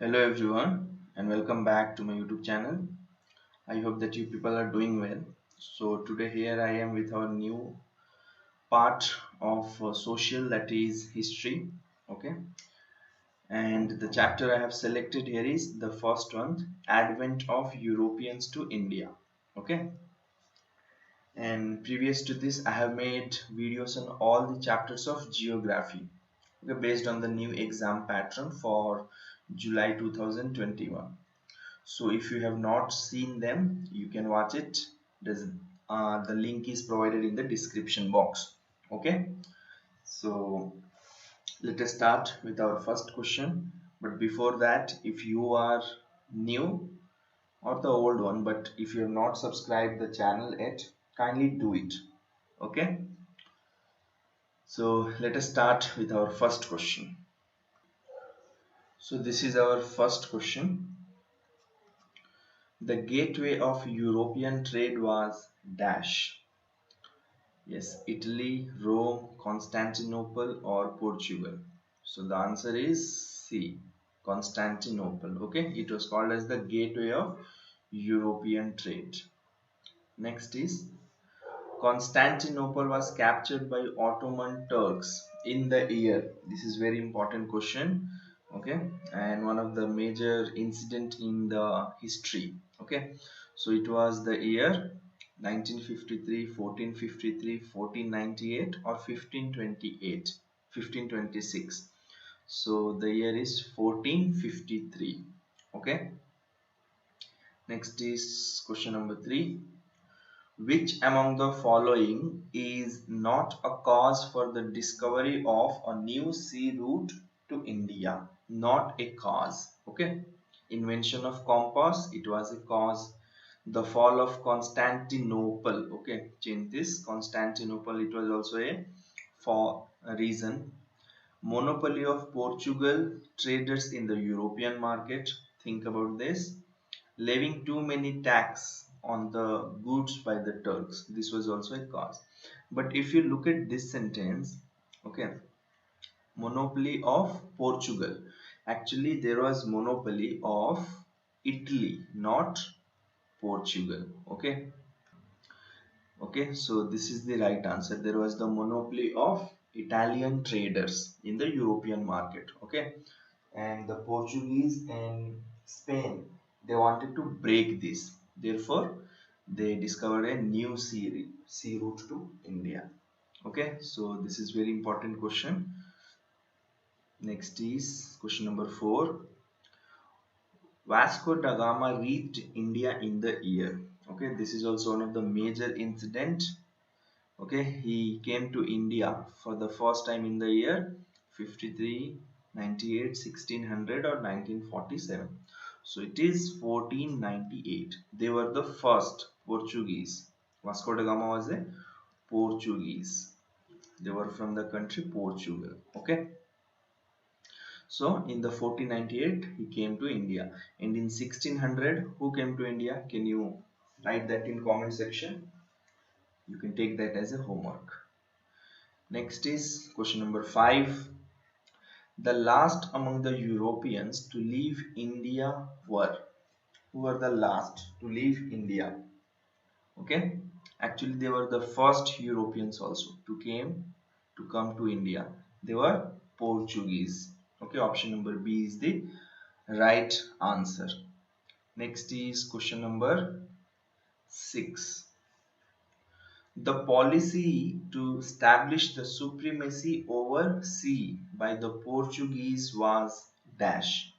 Hello everyone and welcome back to my YouTube channel. I hope that you people are doing well. So today here I am with our new part of social, that is history. Okay, and the chapter I have selected here is the first one, Advent of Europeans to India. Okay, and previous to this I have made videos on all the chapters of geography, okay, based on the new exam pattern for July 2021. So if you have not seen them, you can watch it. The link is provided in the description box. Okay, so let us start with our first question. But before that, if you are new or the old one, but if you have not subscribed the channel yet, kindly do it. Okay, so let us start with our first question. So this is our first question. The gateway of European trade was dash. Yes, Italy, Rome, Constantinople, or Portugal. So the answer is C, Constantinople. Okay, it was called as the gateway of European trade. Next is Constantinople was captured by Ottoman Turks in the year. This is very important question. Okay, and one of the major incident in the history. Okay, so it was the year 1953, 1453, 1498, or 1528, 1526. So the year is 1453. Okay, next is question number 3. Which among the following is not a cause for the discovery of a new sea route to India? Not a cause. Okay. Invention of compass, it was a cause. The fall of Constantinople. Okay. Change this. Constantinople, it was also a for a reason. Monopoly of Portugal traders in the European market. Think about this. Levying too many tax on the goods by the Turks. This was also a cause. But if you look at this sentence, okay, monopoly of Portugal. Actually, there was monopoly of Italy, not Portugal. Okay. Okay, so this is the right answer. There was the monopoly of Italian traders in the European market. Okay, and the Portuguese and Spain, they wanted to break this. Therefore, they discovered a new sea route to India. Okay, so this is very important question. Next is question number 4. Vasco da Gama reached India in the year. Okay, this is also one of the major incident. Okay, he came to India for the first time in the year 53, 98, 1600, or 1947. So it is 1498. They were the first Portuguese. Vasco da Gama was a Portuguese. They were from the country Portugal. Okay. So in the 1498 he came to India, and in 1600 who came to India? Can you write that in comment section? You can take that as a homework. Next is question number 5. The last among the Europeans to leave India were. Who were the last to leave India? Okay. Actually, they were the first Europeans also to come to India. They were Portuguese. Okay. Option number B is the right answer. Next is question number 6. The policy to establish the supremacy over sea by the Portuguese was dash.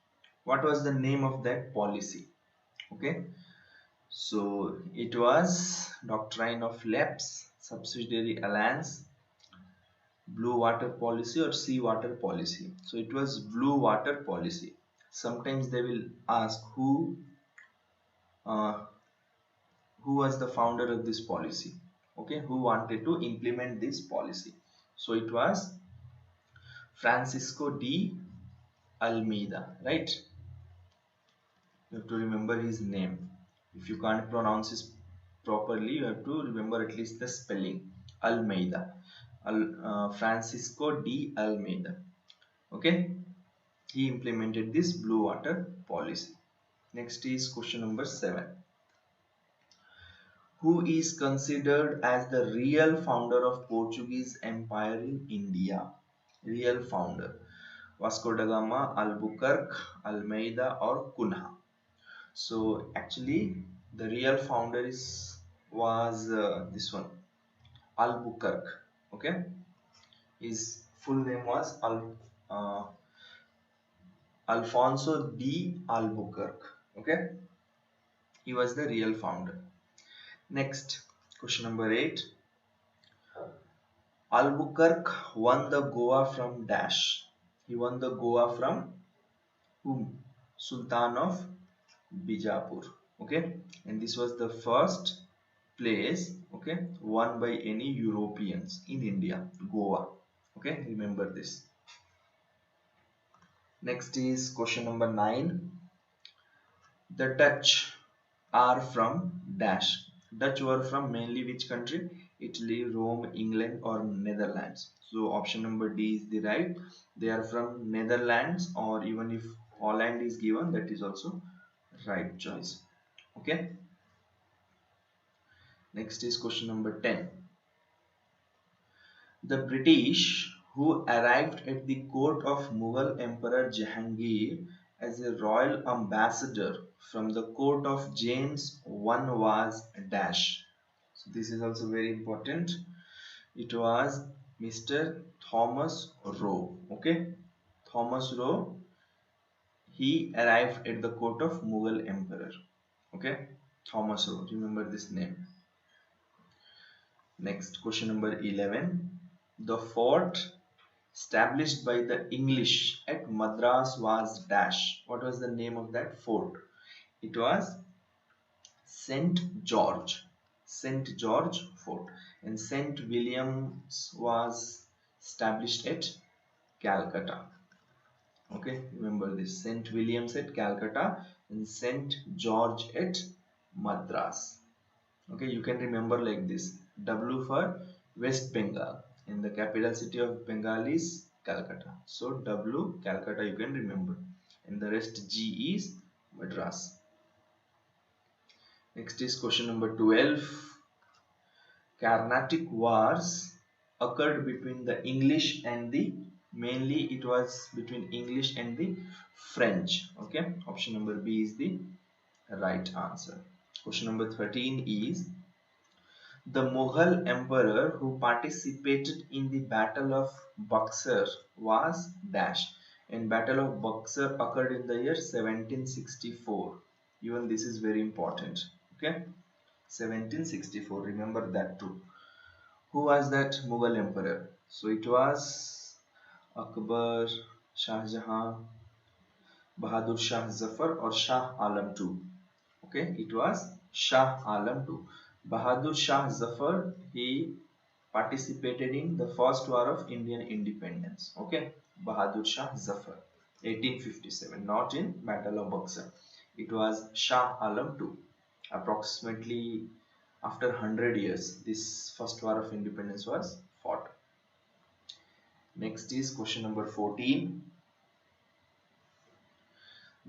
What was the name of that policy? Okay, so it was doctrine of Lapse, subsidiary alliance, blue water policy, or sea water policy. So it was blue water policy. Sometimes they will ask uh, who was the founder of this policy. Okay, who wanted to implement this policy. So it was Francisco de Almeida, right? You have to remember his name. If you can't pronounce it properly, you have to remember at least the spelling. Almeida. Francisco de Almeida. Okay, He implemented this blue water policy. Next is question number 7. Who is considered as the real founder of Portuguese Empire in India? Real founder. Vasco da Gama, Albuquerque, Almeida or Cunha. So actually the real founder was this one, Albuquerque. Okay, his full name was Alfonso de Albuquerque. Okay, he was the real founder. Next, question number 8. Albuquerque won the Goa from Dash. He won the Goa from whom? Sultan of Bijapur. Okay, and this was the first place, okay, won by any Europeans in India, Goa. Okay, remember this. Next is question number 9. The Dutch are from Dash. Dutch were from mainly which country? Italy, Rome, England or Netherlands. So option number D is the right. They are from Netherlands, or even if Holland is given, that is also right choice. Okay. Next is question number 10. The British who arrived at the court of Mughal Emperor Jahangir as a royal ambassador from the court of James I was Dash. So this is also very important. It was Mr. Thomas Roe. Okay, Thomas Roe. He arrived at the court of Mughal Emperor. Okay, Thomas Roe. Remember this name. Next, question number 11. The fort established by the English at Madras was Dash. What was the name of that fort? It was St. George. St. George Fort. And St. William's was established at Calcutta. Okay, remember this. St. William's at Calcutta and St. George at Madras. Okay, you can remember like this. W for West Bengal, and the capital city of Bengal is Calcutta. So W, Calcutta, you can remember, and the rest G is Madras. Next is question number 12. Carnatic wars occurred between the English and the, mainly it was between English and the French. Okay, option number B is the right answer. Question number 13 is, the Mughal emperor who participated in the Battle of Buxar was Dash. And Battle of Buxar occurred in the year 1764. Even this is very important. Okay, 1764. Remember that too. Who was that Mughal emperor? So it was Akbar, Shah Jahan, Bahadur Shah Zafar or Shah Alam II. Okay, it was Shah Alam II. Bahadur Shah Zafar, he participated in the first war of Indian independence. Okay, Bahadur Shah Zafar, 1857, not in Battle of Buxar. It was Shah Alam II. Approximately after 100 years, this first war of independence was fought. Next is question number 14.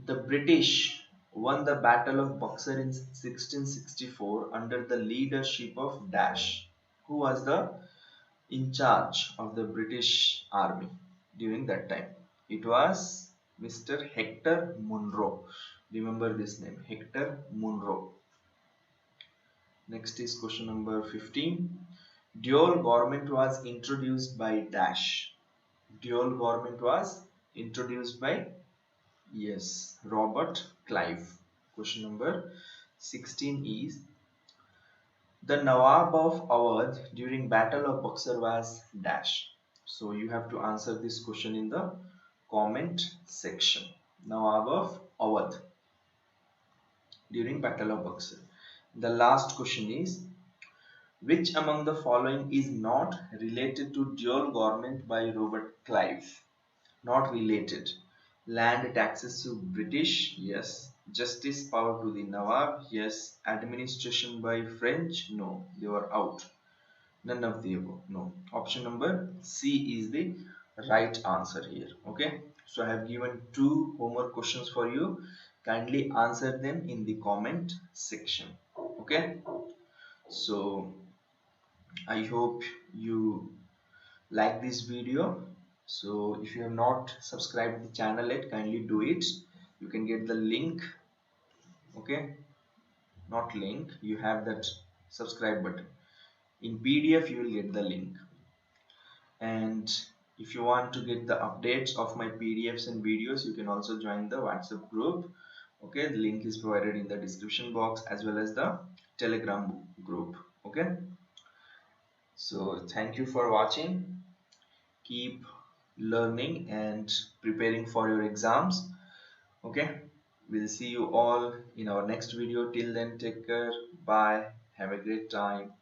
The British won the Battle of Buxar in 1664 under the leadership of Dash. Who was the in charge of the British army during that time? It was Mr. Hector Munro. Remember this name, Hector Munro. Next is question number 15. Dual government was introduced by Dash. Dual government was introduced by, yes, Robert Clive. Question number 16 is, the Nawab of Awadh during Battle of Buxar was Dash. So you have to answer this question in the comment section. Nawab of Awadh during Battle of Buxar. The last question is, which among the following is not related to dual government by Robert Clive? Not related. Land taxes to British, yes. Justice power to the Nawab, yes. Administration by French, no. They were out. None of the above, no. Option number C is the right answer here. Okay. So I have given 2 homework questions for you. Kindly answer them in the comment section. Okay, so I hope you like this video. So if you have not subscribed the channel yet, kindly do it. You can get the link. Okay, not link, you have that subscribe button. In PDF you will get the link. And if you want to get the updates of my PDFs and videos, you can also join the WhatsApp group. Okay, the link is provided in the description box, as well as the Telegram group. Okay, so thank you for watching. Keep learning and preparing for your exams. Okay, we'll see you all in our next video. Till then, take care. Bye. Have a great time.